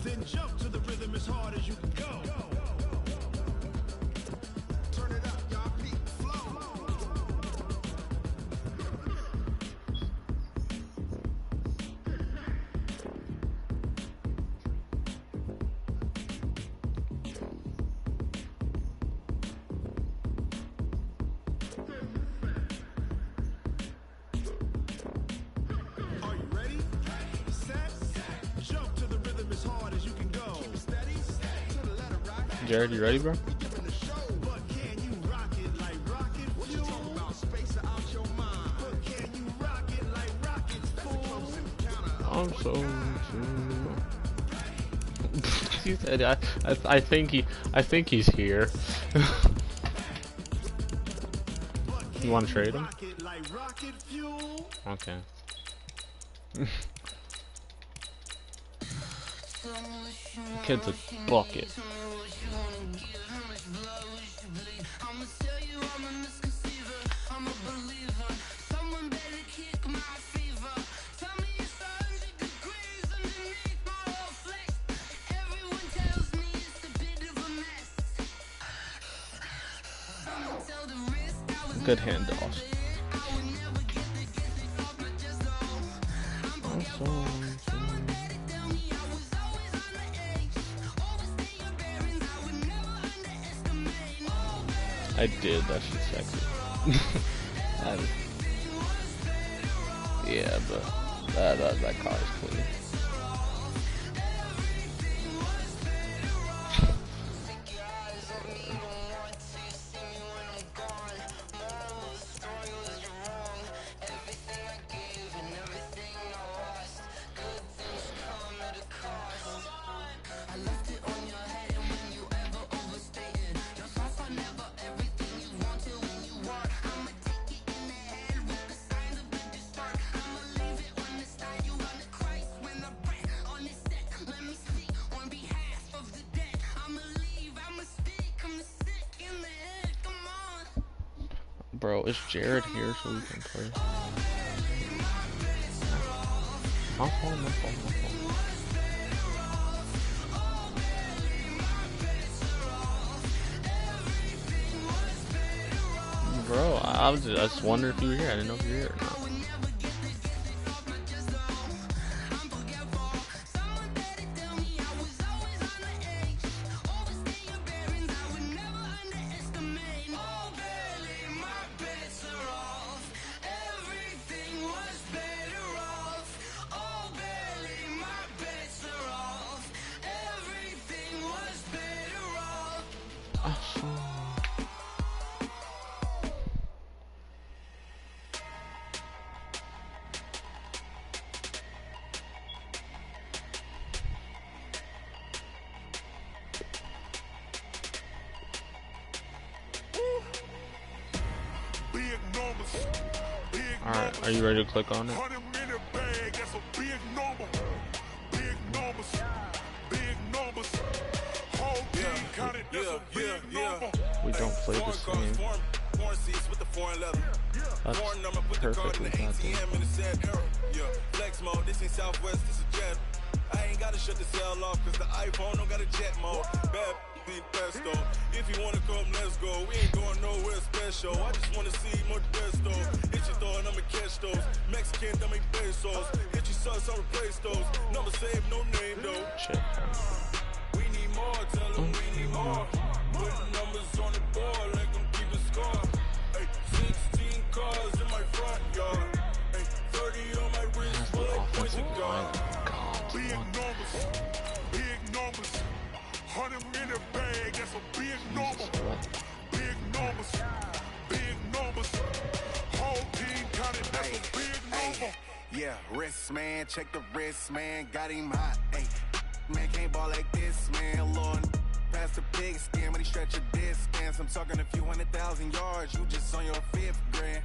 Then jump to the rhythm as hard as you can go. Turn it up, y'all. Peak flow. Are you ready? Set. Jump to the rhythm as hard as you can go. Keep steady. To the letter rock. Jared, you ready, bro? Giving the show, but can you rock it like rocket fuel? What you talking about? Space out your mind. But can you rock it like rockets full? I'm so. He said, I think he's here. You want to trade him? Rock it like rocket fuel. Okay. Kid's a bucket. Good handoff. I did, that shit's sexy. Yeah, but that car is clean. Bro, is Jared here so we can play? My phone. Bro, I just wondered if you were here. I didn't know if you were here or not. Alright, are you ready to click on it? We don't play the same. That's perfectly goddamn. I ain't gotta shut the cell off cause the iPhone don't got a jet mode. Bad pesto. If you wanna come, let's go. We ain't going nowhere special. I just wanna see more best though. Hit your thought, I'ma catch those. Mexican, don't make pesos. Hit your sus, I'll replace those. Number save, no name though. Check. We need more, tell them we need more. Putting numbers on the board like I'm keeping score. Hey, 16 cars in my front yard. Hey, 30 on my wrist, full of points of God. Big numbers, 100 minute bag, that's a big number. Big numbers, whole team counted, that's a big number. Yeah, wrist man, check the wrist man, got him hot. Ay, man can't ball like this, man. Lord, past the pig skin when he stretch a distance. I'm talking a few 100,000 yards, you just on your 5th grand.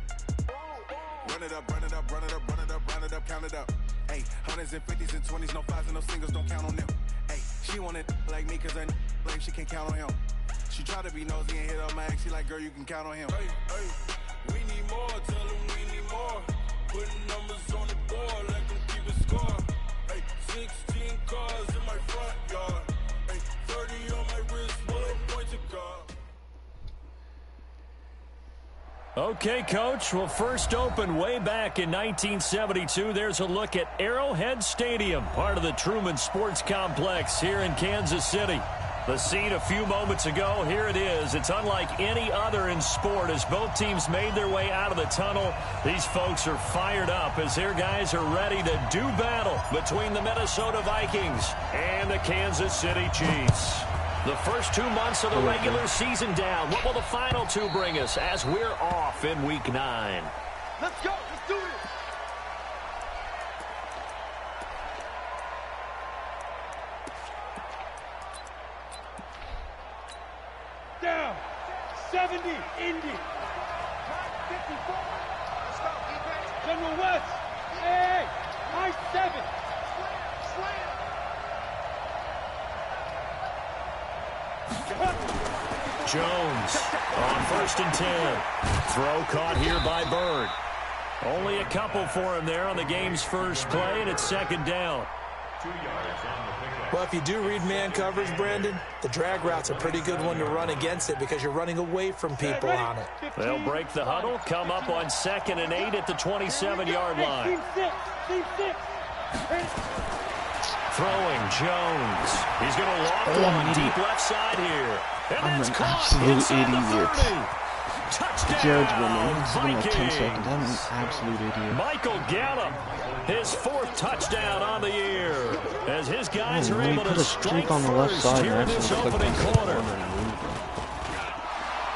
Run it up, run it up, run it up, run it up, run it up, count it up. Hey, hundreds and 50s and 20s, no 5s and no singles, don't count on them. Hey, she want it like me, cause I blame she can't count on him. She try to be nosy and hit up my ex, she like, girl, you can count on him. Hey, hey, we need more, tell them we need more. Putting numbers on the board like I'm keeping score. Hey, 16 cars in my front yard. Okay, Coach. Well, first opened way back in 1972. There's a look at Arrowhead Stadium, part of the Truman Sports Complex here in Kansas City. The scene a few moments ago, here it is. It's unlike any other in sport as both teams made their way out of the tunnel. These folks are fired up as their guys are ready to do battle between the Minnesota Vikings and the Kansas City Chiefs. The first 2 months of the regular season down. What will the final two bring us as we're off in Week 9? Let's go. Let's do it. Down. 70. Indy. 54. Let's go. General West. Hey. High 7. Jones on 1st and 10. Throw caught here by Bird. Only a couple for him there on the game's first play, and it's 2nd down. Well, if you do read man coverage, Brandon, the drag route's a pretty good one to run against it because you're running away from people on it. They'll break the huddle, come up on 2nd and 8 at the 27-yard line. Throwing Jones. He's going to loft one deep left side here. I'm an absolute idiot. Jared's winning. This is like 10 seconds. I'm an absolute idiot. Michael Gallup, his 4th touchdown on the year, as his guys are able to strike on the left side here in this opening quarter.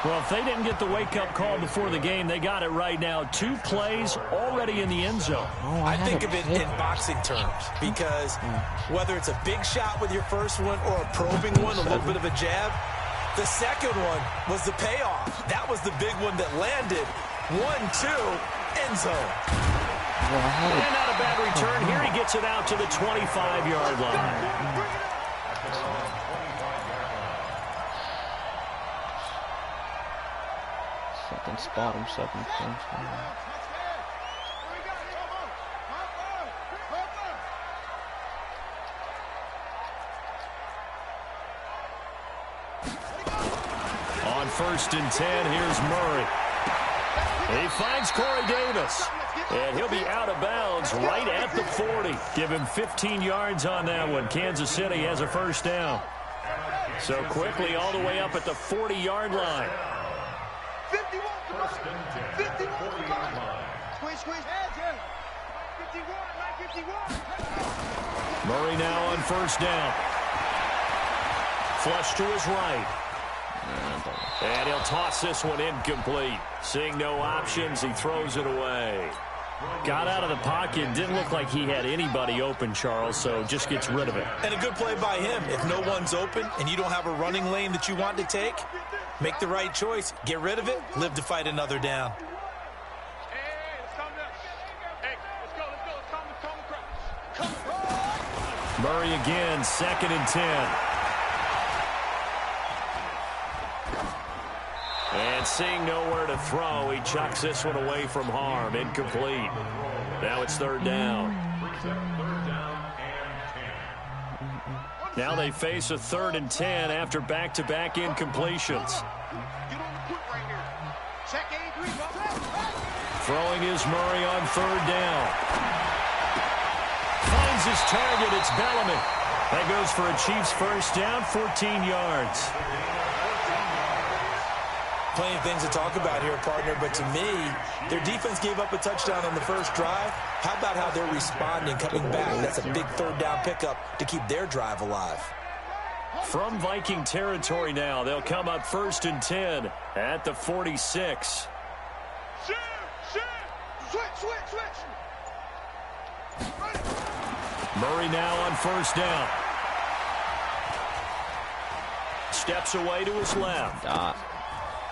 Well, if they didn't get the wake-up call before the game, they got it right now. 2 plays already in the end zone. Oh, I think of it in boxing terms because whether it's a big shot with your first one or a probing one, a little bit of a jab, the second one was the payoff. That was the big one that landed. 1-2, end zone. And not a bad return. Here he gets it out to the 25-yard line. Second spot him, second thing. On 1st and 10, here's Murray. He finds Corey Davis. And he'll be out of bounds right at the 40. Give him 15 yards on that one. Kansas City has a first down. So quickly all the way up at the 40-yard line. 51. 51. Squeeze. 51. Murray now on first down. Flush to his right. And he'll toss this one incomplete. Seeing no options, he throws it away. Got out of the pocket. Didn't look like he had anybody open, Charles, so just gets rid of it. And a good play by him. If no one's open and you don't have a running lane that you want to take, make the right choice. Get rid of it. Live to fight another down. Murray again, 2nd and 10. And seeing nowhere to throw, he chucks this one away from harm. Incomplete. Now it's 3rd down. Now they face a 3rd and 10 after back-to-back incompletions. Throwing is Murray on 3rd down. Finds his target. It's Bellamy. That goes for a Chiefs first down, 14 yards. Plenty of things to talk about here, partner, but to me, their defense gave up a touchdown on the first drive. How about how they're responding, coming back? That's a big 3rd down pickup to keep their drive alive. From Viking territory now, they'll come up 1st and 10 at the 46. Switch. Murray now on first down. Steps away to his left.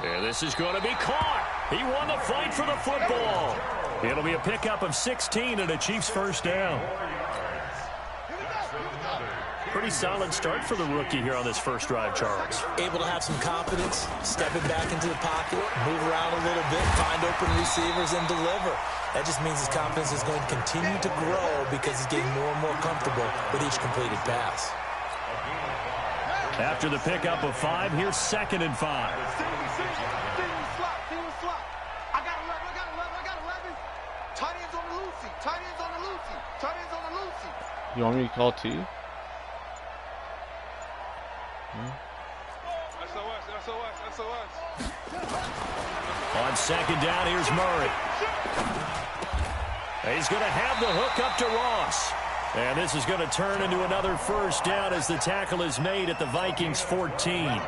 And this is going to be caught. He won the fight for the football. It'll be a pickup of 16 and a Chiefs first down. Pretty solid start for the rookie here on this first drive, Charles. Able to have some confidence, stepping back into the pocket, move around a little bit, find open receivers, and deliver. That just means his confidence is going to continue to grow because he's getting more and more comfortable with each completed pass. After the pickup of 5, here's 2nd and 5. loosey. Tight ends on the loosey. Tight ends on the loosey. You want me to call too? SOS. On second down, here's Murray. He's going to have the hook up to Ross. And this is going to turn into another first down as the tackle is made at the Vikings 14.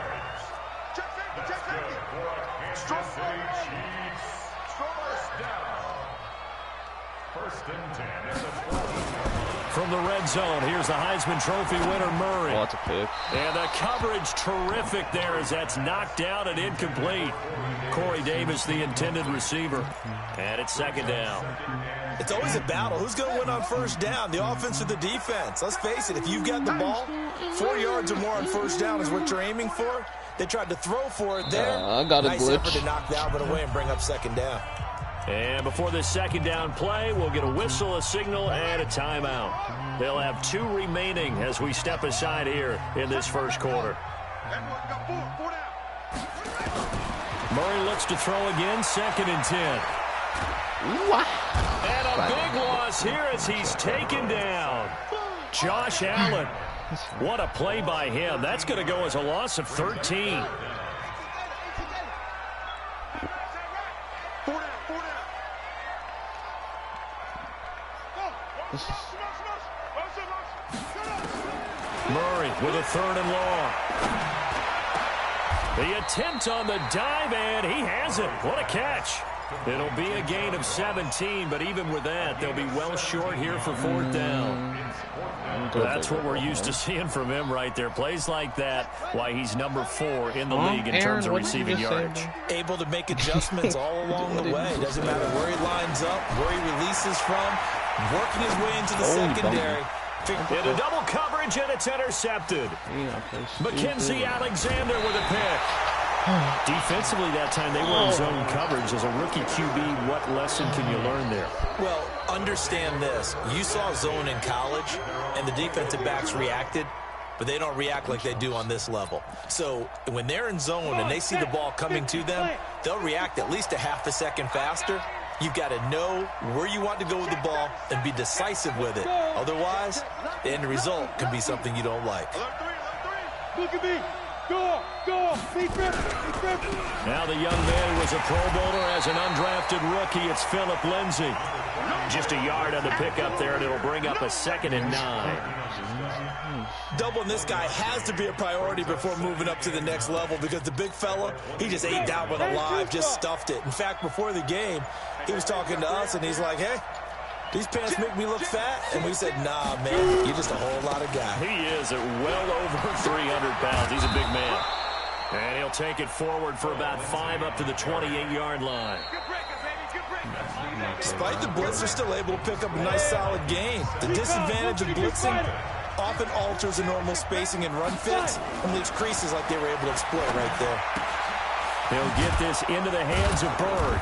First and 10 at the 20. From the red zone, here's the Heisman Trophy winner, Murray. Oh, that's a pick. And the coverage terrific there as that's knocked down and incomplete. Corey Davis, the intended receiver. And it's second down. It's always a battle. Who's going to win on first down, the offense or the defense? Let's face it, if you've got the ball, 4 yards or more on first down is what you're aiming for. They tried to throw for it there. I got a nice glitch. effort to knock that one away and bring up second down. And before this second down play, we'll get a whistle, a signal, and a timeout. They'll have 2 remaining as we step aside here in this first quarter. Murray looks to throw again, second and 10. What? And a big loss here as he's taken down. Josh Allen. What a play by him. That's going to go as a loss of 13. Murray with a third and long. The attempt on the dive, and he has it. What a catch. It'll be a gain of 17, but even with that, they'll be well short here for fourth down. That's what we're used to seeing from him right there. Plays like that, why he's number 4 in the league in terms of receiving yardage. Able to make adjustments all along the way. Doesn't matter where he lines up, where he releases from, working his way into the secondary. Into double coverage, and it's intercepted. Mackenzie Alexander with a pick. Defensively that time, they were in zone coverage. As a rookie QB, what lesson can you learn there? Well, understand this. You saw zone in college, and the defensive backs reacted, but they don't react like they do on this level. So when they're in zone and they see the ball coming to them, they'll react at least a half a second faster. You've got to know where you want to go with the ball and be decisive with it. Otherwise, the end result can be something you don't like. Look at me. Go. Now the young man who was a Pro Bowler as an undrafted rookie, it's Phillip Lindsay. Just a yard on the pickup there, and it'll bring up a 2nd and 9. Doubling this guy has to be a priority before moving up to the next level because the big fella, he just ate that one alive, just stuffed it. In fact, before the game, he was talking to us, and he's like, hey, these pants make me look fat. And we said, nah, man, you're just a whole lot of guy. He is at well over 300 pounds. He's a big man. And he'll take it forward for about 5 up to the 28-yard line. Despite the blitz, they're still able to pick up a nice, solid gain. The disadvantage of blitzing often alters the normal spacing and run fits and leaves creases like they were able to exploit right there. He'll get this into the hands of Bird.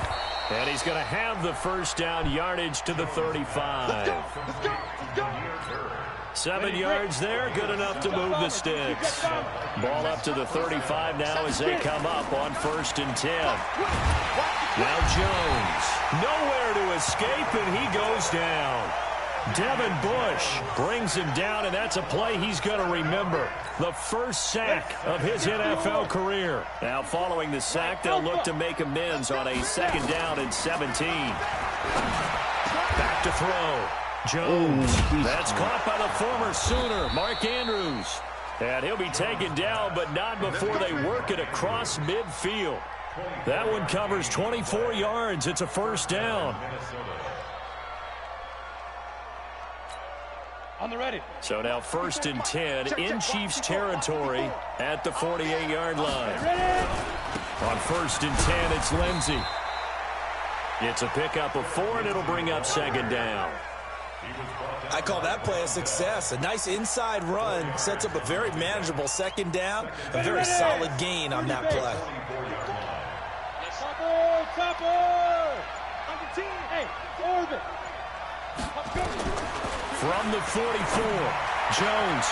And he's going to have the first down yardage to the 35. 7 yards there, good enough to move the sticks. Ball up to the 35 now as they come up on 1st and 10. Now Jones, nowhere to escape, and he goes down. Devin Bush brings him down, and that's a play he's going to remember. The first sack of his NFL career. Now following the sack, they'll look to make amends on a 2nd down and 17. Back to throw. Jones, that's caught by the former Sooner, Mark Andrews. And he'll be taken down, but not before they work it across midfield. That one covers 24 yards. It's a first down. On the ready. So now 1st and 10 in Chiefs territory at the 48-yard line. On 1st and 10, it's Lindsey. It's a pickup of 4, and it'll bring up 2nd down. I call that play a success. A nice inside run sets up a very manageable 2nd down. A very solid gain on that play. From the 44, Jones.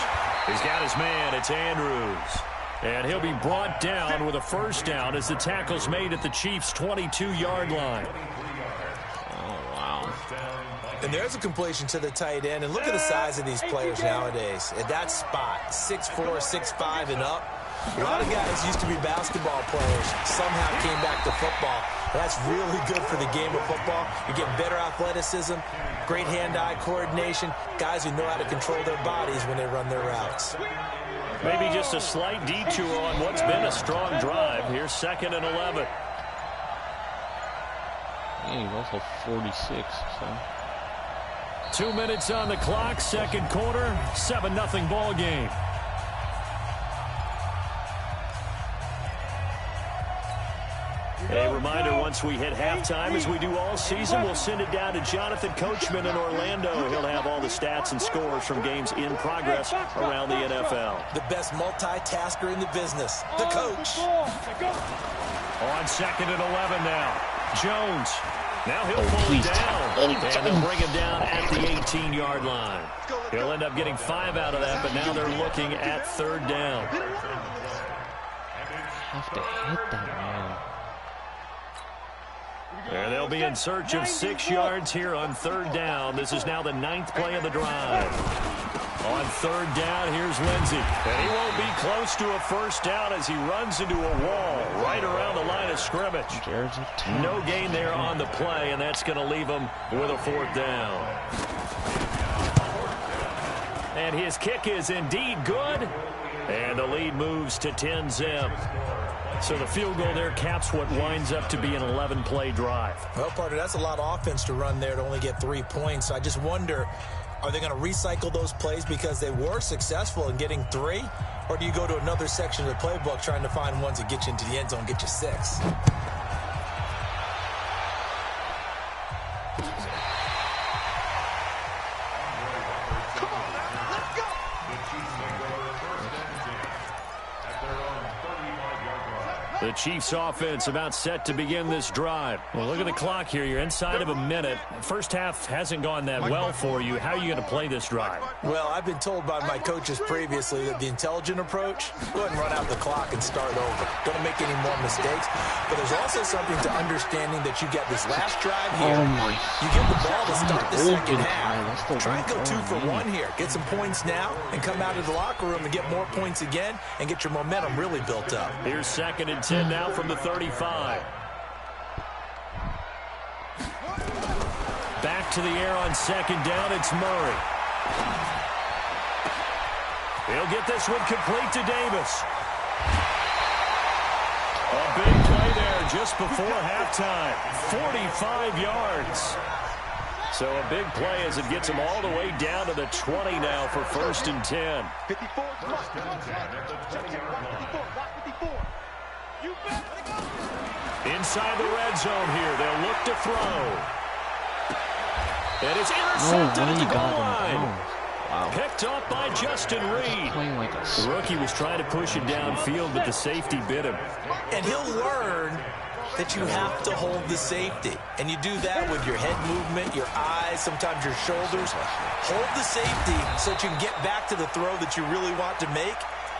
He's got his man. It's Andrews. And he'll be brought down with a first down as the tackle's made at the Chiefs' 22-yard line. Oh, wow. And there's a completion to the tight end. And look at the size of these players nowadays. At that spot, 6'4", 6'5", and up. A lot of guys used to be basketball players, somehow came back to football. That's really good for the game of football. You get better athleticism, great hand-eye coordination, guys who know how to control their bodies when they run their routes. Maybe just a slight detour on what's been a strong drive. Here's 2nd and 11. Yeah, he's also 46, so... 2 minutes on the clock, second quarter, 7-0 ball game. A reminder, once we hit halftime, as we do all season, we'll send it down to Jonathan Coachman in Orlando. He'll have all the stats and scores from games in progress around the NFL. The best multitasker in the business, the coach. On 2nd and 11 now. Jones. Now he'll pull it down, and they'll bring him down at the 18-yard line. He'll end up getting 5 out of that, but now they're looking at 3rd down. Have to hit that, man. And they'll be in search of 6 yards here on 3rd down. This is now the 9th play of the drive. On 3rd down, here's Lindsey. And he won't be close to a first down as he runs into a wall right around the line of scrimmage. No gain there on the play, and that's going to leave him with a 4th down. And his kick is indeed good. And the lead moves to 10-zip. So the field goal there caps what winds up to be an 11-play drive. Well, partner, that's a lot of offense to run there to only get 3 points. I just wonder, are they going to recycle those plays because they were successful in getting 3? Or do you go to another section of the playbook trying to find ones that get you into the end zone, get you 6? The Chiefs offense about set to begin this drive. Well, look at the clock here. You're inside of a minute. First half hasn't gone that well for you. How are you going to play this drive? Well, I've been told by my coaches previously that the intelligent approach, go ahead and run out the clock and start over. Don't make any more mistakes. But there's also something to understanding that you get this last drive here. You get the ball to start the second half. Try and go 2 for 1 here. Get some points now and come out of the locker room and get more points again and get your momentum really built up. Here's 2nd and 10 now from the 35. Back to the air on 2nd down. It's Murray. He'll get this one complete to Davis. A big play there just before halftime. 45 yards. So a big play as it gets him all the way down to the 20 now for 1st and 10. 54. Inside the red zone here. They'll look to throw. And it's intercepted at the goal line. Wow. Picked up by Justin Reed. Like The rookie was trying to push it downfield, but the safety bit him. And he'll learn that you have to hold the safety. And you do that with your head movement, your eyes, sometimes your shoulders. Hold the safety so that you can get back to the throw that you really want to make.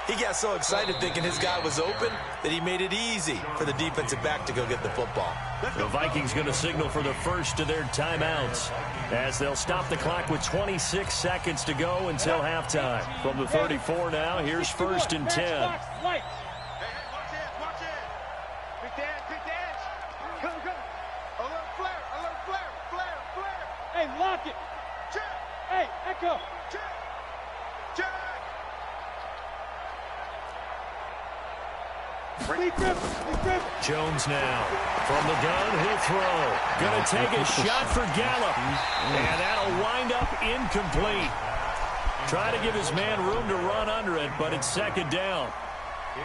He got so excited thinking his guy was open that he made it easy for the defensive back to go get the football. The Vikings going to signal for the first of their timeouts as they'll stop the clock with 26 seconds to go until halftime. From the 34 now, here's 1st and 10. Hey, watch it. Pick the edge. Come. Alert flare. Hey, lock it. Check. Hey, echo. Check. Jones now. From the gun, he'll throw. Going to take a shot for Gallup. And that'll wind up incomplete. Try to give his man room to run under it, but it's 2nd down.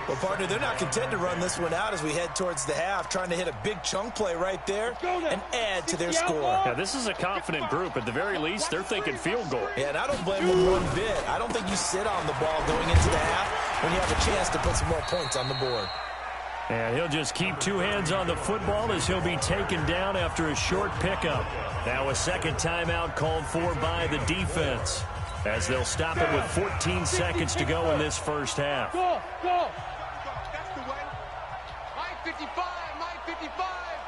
Well, partner, they're not content to run this one out as we head towards the half, trying to hit a big chunk play right there and add to their score. Yeah, this is a confident group. At the very least, they're thinking field goal. Yeah, and I don't blame them one bit. I don't think you sit on the ball going into the half when you have a chance to put some more points on the board. And he'll just keep 2 hands on the football as he'll be taken down after a short pickup. Now a second timeout called for by the defense as they'll stop it with 14 seconds to go in this first half. Go. That's the way. Mike 55.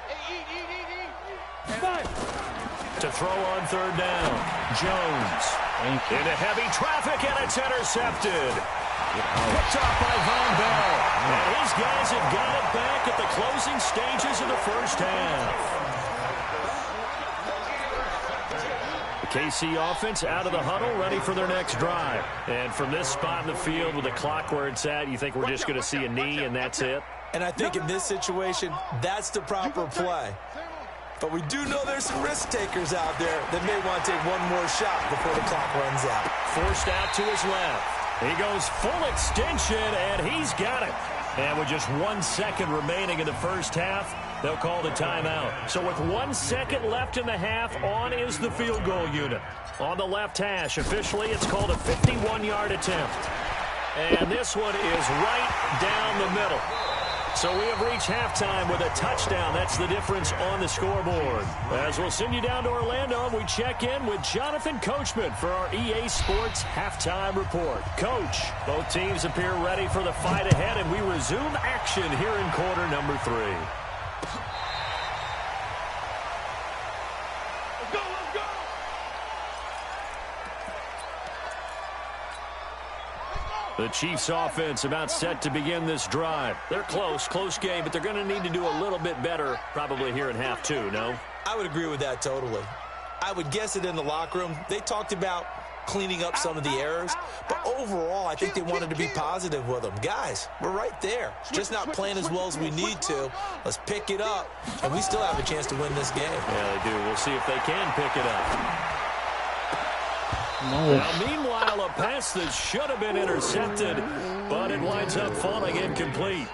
Hey, eat. 5. To throw on third down. Jones. Into heavy traffic, and it's intercepted. Picked off by Von Bell. And his guys have got it back at the closing stages of the first half. The KC offense out of the huddle, ready for their next drive. And from this spot in the field with the clock where it's at, you think we're just going to see a knee and that's it? And I think in this situation, that's the proper play. But we do know there's some risk takers out there that may want to take one more shot before the clock runs out. Forced out to his left. He goes full extension, and he's got it. And with just 1 second remaining in the first half, they'll call the timeout. So with 1 second left in the half, on is the field goal unit. On the left hash, officially it's called a 51-yard attempt. And this one is right down the middle. So we have reached halftime with a touchdown. That's the difference on the scoreboard. As we'll send you down to Orlando, we check in with Jonathan Coachman for our EA Sports Halftime Report. Coach, both teams appear ready for the fight ahead, and we resume action here in quarter number 3. The Chiefs offense about set to begin this drive. They're close game, but they're going to need to do a little bit better probably here in half 2, no? I would agree with that totally. I would guess it in the locker room. They talked about cleaning up some of the errors, but overall I think they wanted to be positive with them. Guys, we're right there. Just not playing as well as we need to. Let's pick it up, and we still have a chance to win this game. Yeah, they do. We'll see if they can pick it up. Now, meanwhile, a pass that should have been intercepted, but it winds up falling incomplete.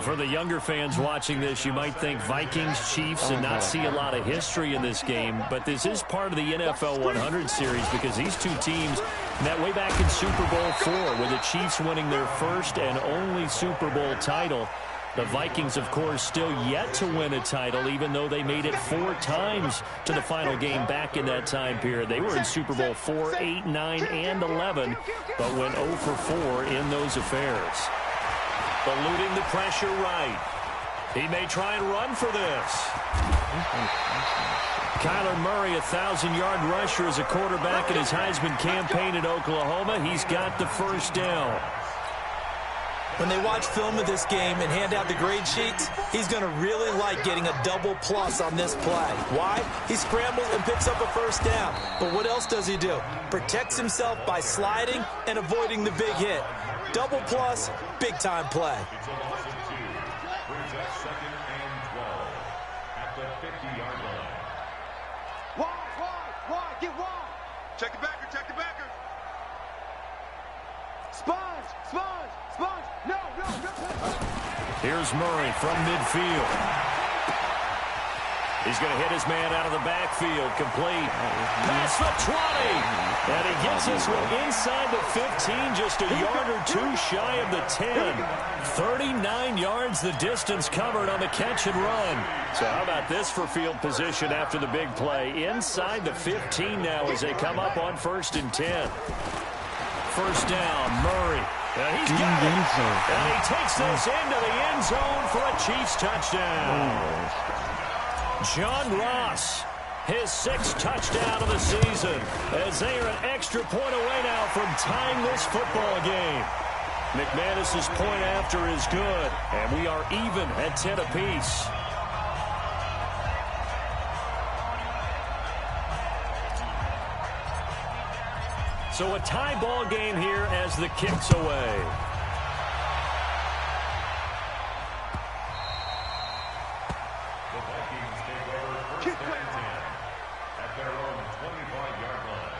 For the younger fans watching this, you might think Vikings, Chiefs, and not see a lot of history in this game, but this is part of the NFL 100 series because these two teams met way back in Super Bowl 4 with the Chiefs winning their first and only Super Bowl title. The Vikings, of course, still yet to win a title, even though they made it 4 times to the final game back in that time period. They were in Super Bowl 4, 8, 9, and 11, but went 0 for 4 in those affairs. Eluding the pressure right. He may try and run for this. Kyler Murray, 1,000-yard rusher as a quarterback in his Heisman campaign at Oklahoma. He's got the first down. When they watch film of this game and hand out the grade sheets, he's going to really like getting a double plus on this play. Why? He scrambles and picks up a first down. But what else does he do? Protects himself by sliding and avoiding the big hit. Double plus, big-time play. Wide, get wide. Check the backer. Sponge. No. Here's Murray from midfield. He's going to hit his man out of the backfield. Complete. Past the 20. And he gets this one inside the 15, just a yard or 2 shy of the 10. 39 yards the distance covered on the catch and run. So how about this for field position after the big play? Inside the 15 now as they come up on 1st and 10. First down, Murray. He's got it. And he takes this into the end zone for a Chiefs touchdown. John Ross, his 6th touchdown of the season, as they are an extra point away now from tying this football game. McManus's point after is good, and we are even at 10 apiece. So a tie ball game here as the kick's away. The Vikings take over 1st and 10 at their own 25-yard line.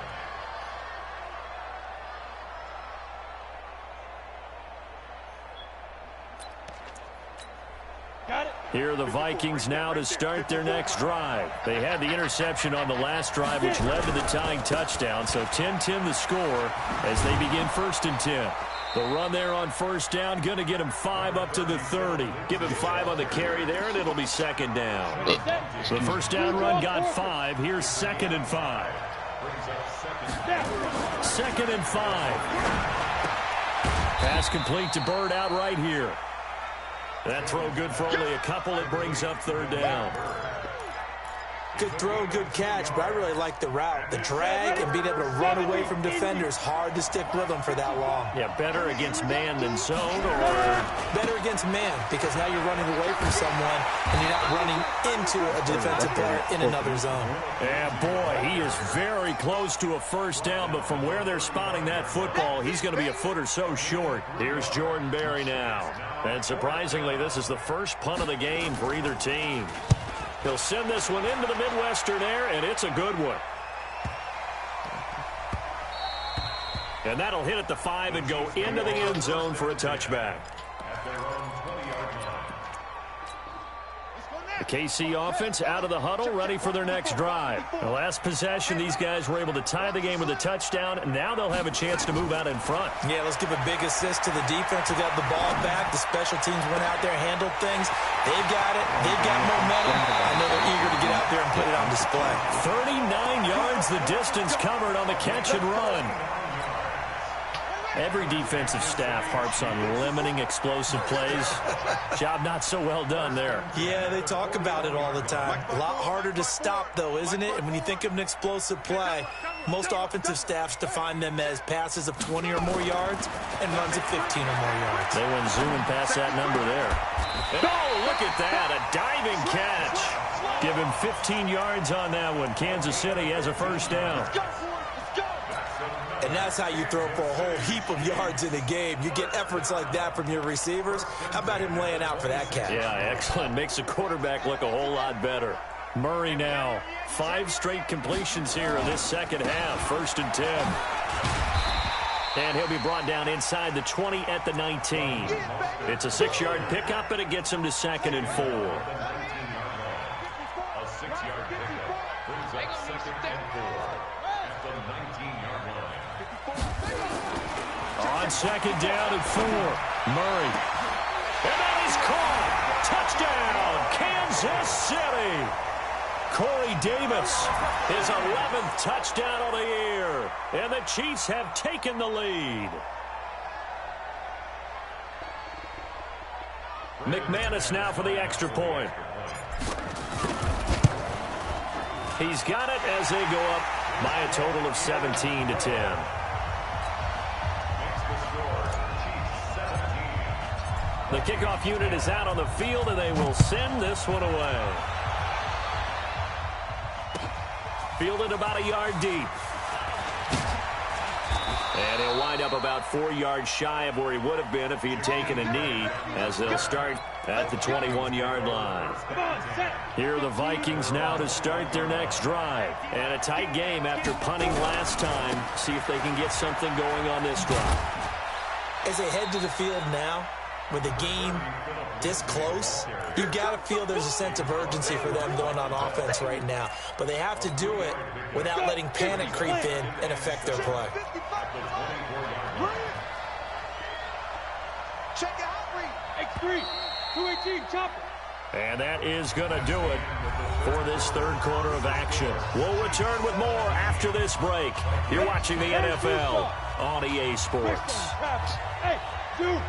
Got it. Here are the Vikings now to start their next drive. They had the interception on the last drive, which led to the tying touchdown. So 10-10 the score as they begin 1st and 10. The run there on first down, going to get him 5 up to the 30. Give him 5 on the carry there, and it'll be 2nd down. The first down run got 5. Here's 2nd and 5. 2nd and 5. Pass complete to Bird out right here. That throw good for only a couple. It brings up 3rd down. Good throw, good catch, but I really like the route. The drag and being able to run away from defenders, hard to stick with them for that long. Yeah, better against man than zone, or better against man, because now you're running away from someone and you're not running into a defensive player in another zone. Yeah, boy, he is very close to a first down, but from where they're spotting that football, he's going to be a foot or so short. Here's Jordan Berry now. And surprisingly, this is the first punt of the game for either team. He'll send this one into the Midwestern air, and it's a good one. And that'll hit at the 5 and go into the end zone for a touchback. At their own 20-yard line. The KC offense out of the huddle, ready for their next drive. The last possession, these guys were able to tie the game with a touchdown, and now they'll have a chance to move out in front. Yeah, let's give a big assist to the defense who got the ball back. The special teams went out there, handled things. They've got it. They've got momentum. I know they're eager to get out there and put it on display. 39 yards the distance covered on the catch and run. Every defensive staff harps on limiting explosive plays. Job not so well done there. Yeah, they talk about it all the time. A lot harder to stop, though, isn't it? And when you think of an explosive play, most offensive staffs define them as passes of 20 or more yards and runs of 15 or more yards. They went zooming past that number there. Oh, look at that, a diving catch. Give him 15 yards on that one. Kansas City has a first down. And that's how you throw for a whole heap of yards in a game. You get efforts like that from your receivers. How about him laying out for that catch? Yeah, excellent. Makes the quarterback look a whole lot better. Murray now. 5 straight completions here in this second half. 1st and 10. And he'll be brought down inside the 20 at the 19. It's a 6-yard pickup, and it gets him to 2nd and 4. A 6-yard pickup brings up 2nd and 4 at the 19-yard line. On 2nd down and 4. Murray. And that is caught. Touchdown, Kansas City. Corey Davis, his 11th touchdown of the year. And the Chiefs have taken the lead. McManus now for the extra point. He's got it as they go up by a total of 17 to 10. The kickoff unit is out on the field, and they will send this one away. Fielded about a yard deep. And he'll wind up about 4 yards shy of where he would have been if he had taken a knee, as they'll start at the 21-yard line. Here are the Vikings now to start their next drive. And a tight game after punting last time. See if they can get something going on this drive. As they head to the field now, with the game this close, you've got to feel there's a sense of urgency for them going on offense right now. But they have to do it without letting panic creep in and affect their play. Check out, X3, 218, chopper. And that is going to do it for this third quarter of action. We'll return with more after this break. You're watching the NFL on EA Sports. Hey, dude.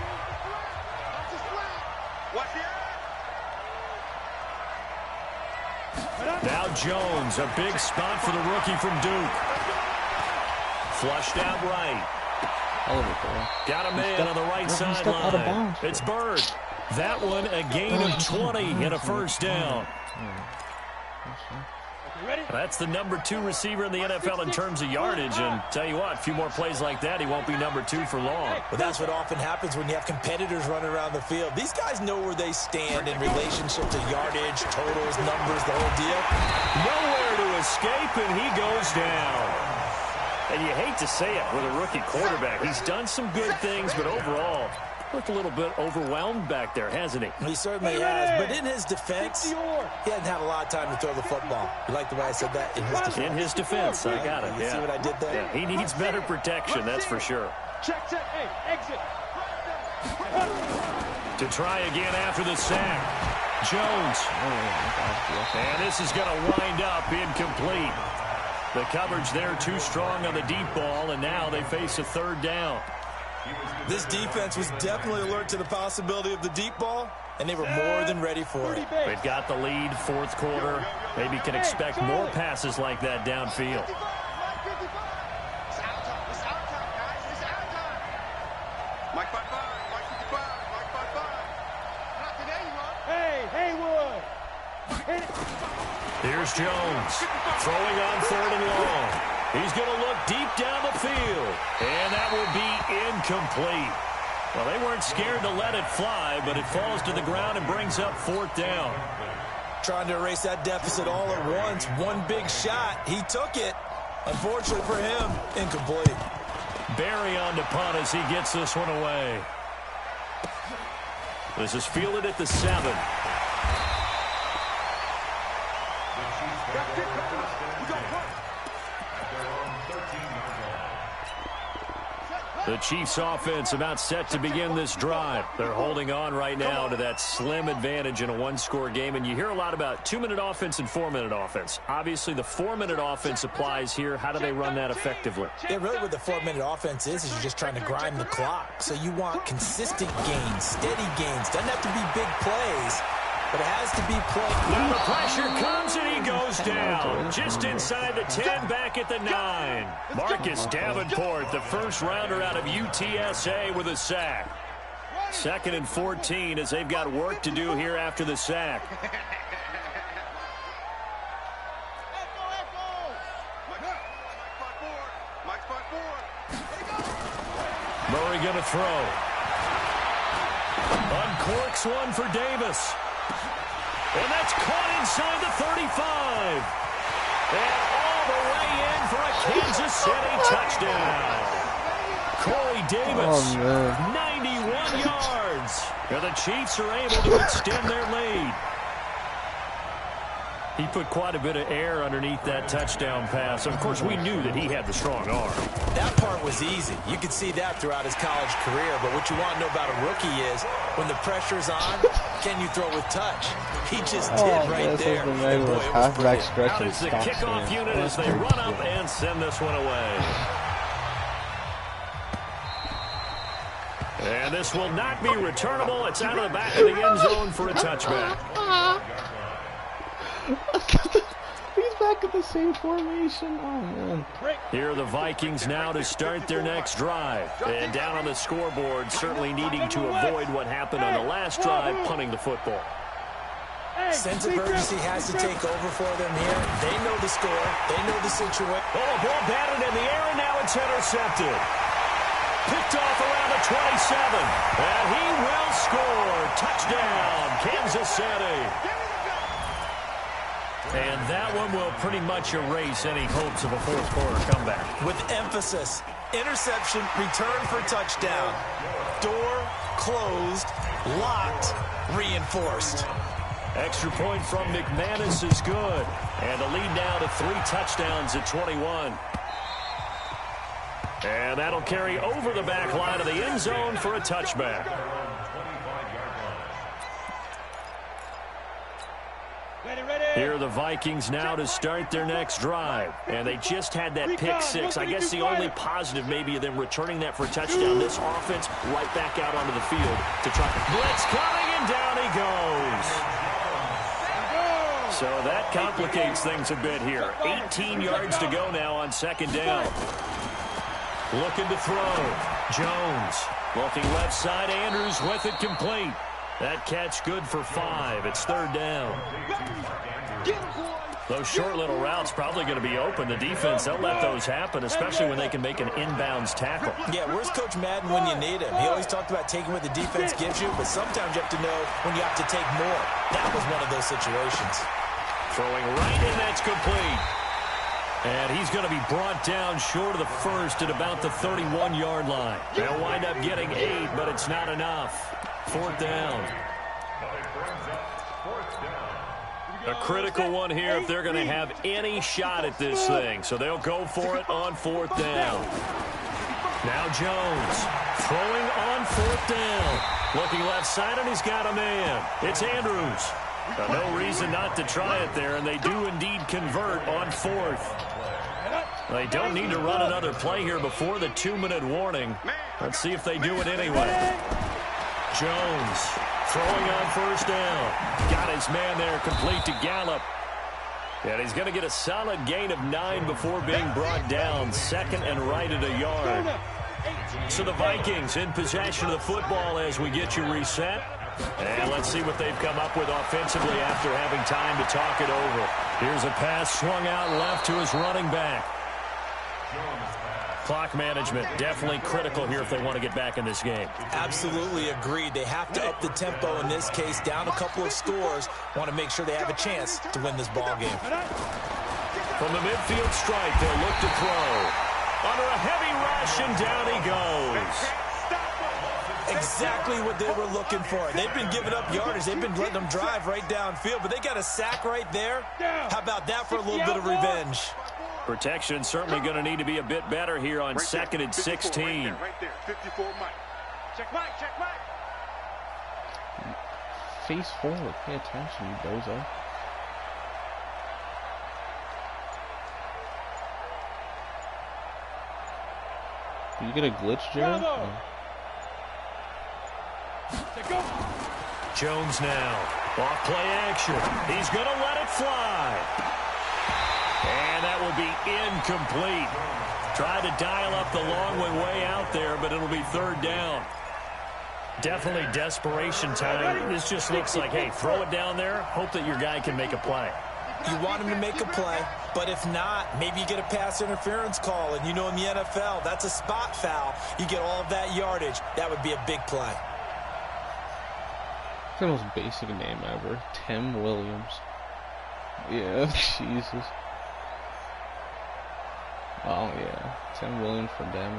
Now Jones, a big spot for the rookie from Duke. Flushed out right. Got a man on the right sideline. It's Bird. That one a gain of 20 and a first down. That's the number 2 receiver in the NFL in terms of yardage. And tell you what, a few more plays like that, he won't be number 2 for long. Well, that's what often happens when you have competitors running around the field. These guys know where they stand in relationship to yardage, totals, numbers, the whole deal. Nowhere to escape, and he goes down. And you hate to say it with a rookie quarterback. He's done some good things, but overall, looked a little bit overwhelmed back there, hasn't he? He certainly has, but in his defense, he hasn't had a lot of time to throw the football. You like the way I said that? In his defense. In his defense, I got it, You see what I did there? Yeah, he needs better protection, that's for sure. Check, hey, exit. To try again after the sack. Jones. And this is going to wind up incomplete. The coverage there too strong on the deep ball, and now they face a third down. This defense was definitely alert to the possibility of the deep ball, and they were more than ready for it. They've got the lead, fourth quarter. Maybe can expect more passes like that downfield. Mike 5-5, Mike 55, Mike 5-5. Hey, Haywood. Here's Jones throwing on 3rd and long. He's going to look deep down the field, and that will be incomplete. Well, they weren't scared to let it fly, but it falls to the ground and brings up 4th down. Trying to erase that deficit all at once. One big shot. He took it. Unfortunately for him, incomplete. Barry on to punt as he gets this one away. This is fielded at the 7. The Chiefs offense about set to begin this drive. They're holding on right now to that slim advantage in a one-score game. And you hear a lot about 2-minute offense and 4-minute offense. Obviously, the 4-minute offense applies here. How do they run that effectively? Yeah, really what the 4-minute offense is you're just trying to grind the clock. So you want consistent gains, steady gains. Doesn't have to be big plays, but it has to be play. Now the pressure comes and he goes down. Just inside the 10, back at the 9. Marcus Davenport, the first rounder out of UTSA with a sack. 2nd and 14 as they've got work to do here after the sack. Murray going to throw. Uncorks one for Davis. And that's caught inside the 35. And all the way in for a Kansas City touchdown. Corey Davis, 91 yards. And the Chiefs are able to extend their lead. He put quite a bit of air underneath that touchdown pass. Of course, we knew that he had the strong arm. That part was easy. You could see that throughout his college career. But what you want to know about a rookie is when the pressure's on, can you throw with touch? He just did right there. And boy, it was brilliant. Out is the kickoff unit as they run up and send this one away. And this will not be returnable. It's out of the back of the end zone for a touchback. He's back at the same formation. Oh, man. Here are the Vikings now to start their next drive. And down on the scoreboard, certainly needing to avoid what happened on the last drive, punting the football. Sense of urgency has to take over for them here. They know the score. They know the situation. Oh, a ball batted in the air, and now it's intercepted. Picked off around the 27. And he will score. Touchdown, Kansas City. And that one will pretty much erase any hopes of a fourth quarter comeback. With emphasis, interception, return for touchdown. Door closed, locked, reinforced. Extra point from McManus is good. And the lead now to 3 touchdowns at 21. And that'll carry over the back line of the end zone for a touchback. Here are the Vikings now to start their next drive. And they just had that pick 6. I guess the only positive maybe of them returning that for a touchdown. This offense right back out onto the field to try. Blitz coming, and down he goes. So that complicates things a bit here. 18 yards to go now on 2nd down. Looking to throw. Jones looking left side. Andrews with it complete. That catch good for 5. It's 3rd down. Those short little routes probably going to be open. The defense, they'll let those happen, especially when they can make an inbounds tackle. Yeah, where's Coach Madden when you need him? He always talked about taking what the defense gives you, but sometimes you have to know when you have to take more. That was one of those situations. Throwing right in, that's complete. And he's going to be brought down short of the first at about the 31-yard line. They'll wind up getting 8, but it's not enough. 4th down. A critical one here if they're going to have any shot at this thing. So they'll go for it on 4th down. Now Jones throwing on 4th down. Looking left side, and he's got a man. It's Andrews. No reason not to try it there, and they do indeed convert on 4th. They don't need to run another play here before the 2-minute warning. Let's see if they do it anyway. Jones throwing on first down. Got his man there, complete to Gallup. And he's going to get a solid gain of 9 before being brought down. Second and right at a yard. So the Vikings in possession of the football as we get you reset. And let's see what they've come up with offensively after having time to talk it over. Here's a pass swung out left to his running back. Clock management definitely critical here if they want to get back in this game. Absolutely agreed. They have to up the tempo in this case, down a couple of scores. Want to make sure they have a chance to win this ball game. From the midfield stripe, they'll look to throw. Under a heavy rush, and down he goes. Exactly what they were looking for. They've been giving up yardage. They've been letting them drive right downfield, but they got a sack right there. How about that for a little bit of revenge? Protection certainly going to need to be a bit better here on second and 16. Right there, 54 Mike. Check Mike, check Mike. Face forward. Pay attention, you bozo. Did you get a glitch, Jared? No. Jones now. Off play action. He's going to let it fly. And that will be incomplete. Tried to dial up the long way out there, but it'll be third down. Definitely desperation time. This just looks like, hey, throw it down there. Hope that your guy can make a play. You want him to make a play, but if not, maybe you get a pass interference call. And you know in the NFL, that's a spot foul. You get all of that yardage. That would be a big play. That's the most basic name ever. Tim Williams. Yeah, Jesus. Oh, yeah. Tim Williams for them.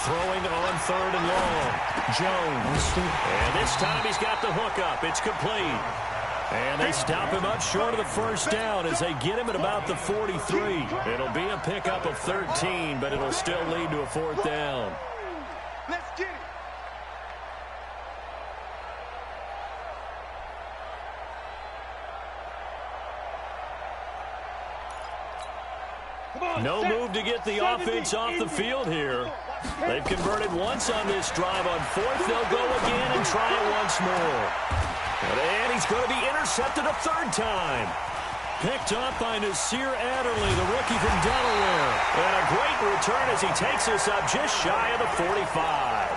Throwing on third and long. Jones. And this time he's got the hook up. It's complete. And they stop him up short of the first down as they get him at about the 43. It'll be a pickup of 13, but it'll still lead to a fourth down. Let's get it. No move to get the offense off the field here. They've converted once on this drive. On fourth, they'll go again and try it once more. And he's going to be intercepted a third time. Picked up by Nasir Adderley, the rookie from Delaware. And a great return as he takes us up just shy of the 45.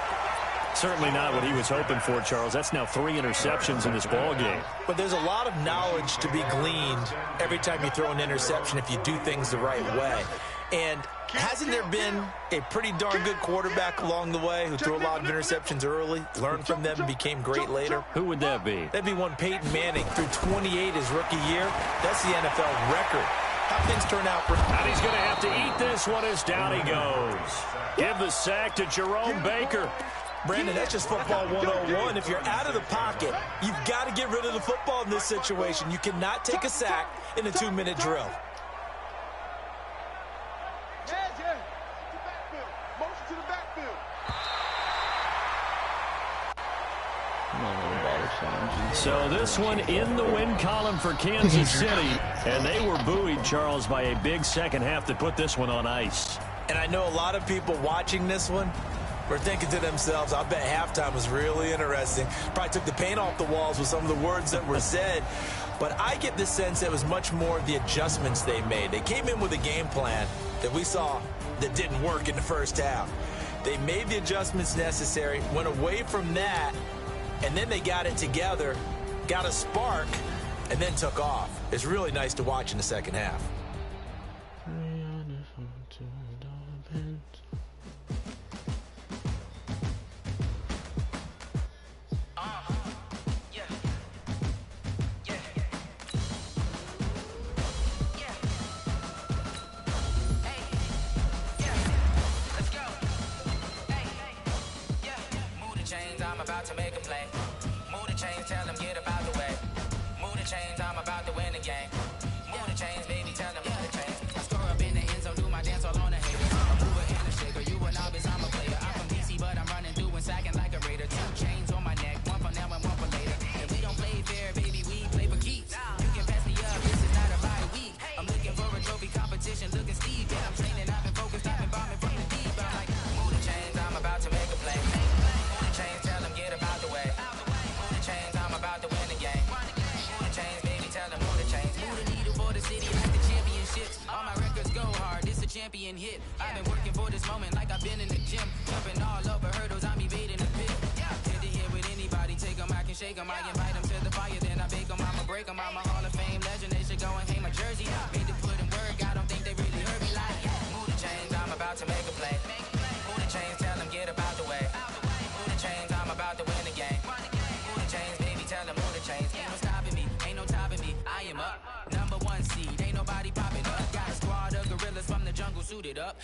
Certainly not what he was hoping for, Charles. That's now 3 interceptions in this ball game. But there's a lot of knowledge to be gleaned every time you throw an interception if you do things the right way. And hasn't there been a pretty darn good quarterback along the way who threw a lot of interceptions early, learned from them, and became great later? Who would that be? That'd be one Peyton Manning. Threw 28 his rookie year. That's the NFL record. How things turn out for him. And he's going to have to eat this one as down he goes. Give the sack to Jerome Baker. Brandon, that's just football 101. If you're out of the pocket, you've got to get rid of the football in this situation. You cannot take a sack in a 2-minute drill. Yeah. Motion to the backfield. So this one in the win column for Kansas City. And they were buoyed, Charles, by a big second half that put this one on ice. And I know a lot of people watching this one were thinking to themselves, I bet halftime was really interesting. Probably took the paint off the walls with some of the words that were said. But I get the sense that it was much more the adjustments they made. They came in with a game plan that we saw that didn't work in the first half. They made the adjustments necessary, went away from that, and then they got it together, got a spark, and then took off. It's really nice to watch in the second half. Move the needle for the city like the championships. All my records go hard, this a champion hit. I've been working for this moment like I've been in the gym. Jumping all over hurdles, I'm evading the pit. Head to head with anybody, take them, I can shake them. I invite them to the fire, then I bake them, I'ma break them. I'm a Hall of Fame legend, they should go and hang my jersey. Made to put in work, I don't think they really heard me like. Move the chains, I'm about to make a play. Move the chains, tell them get up out the way. Move the chains, I'm about to win the game. Move the chains, baby, tell them move the chains. Ain't no stopping me, ain't no topping me. I am up, number one seed, ain't nobody popping up. Got a squad of gorillas from the jungle suited up.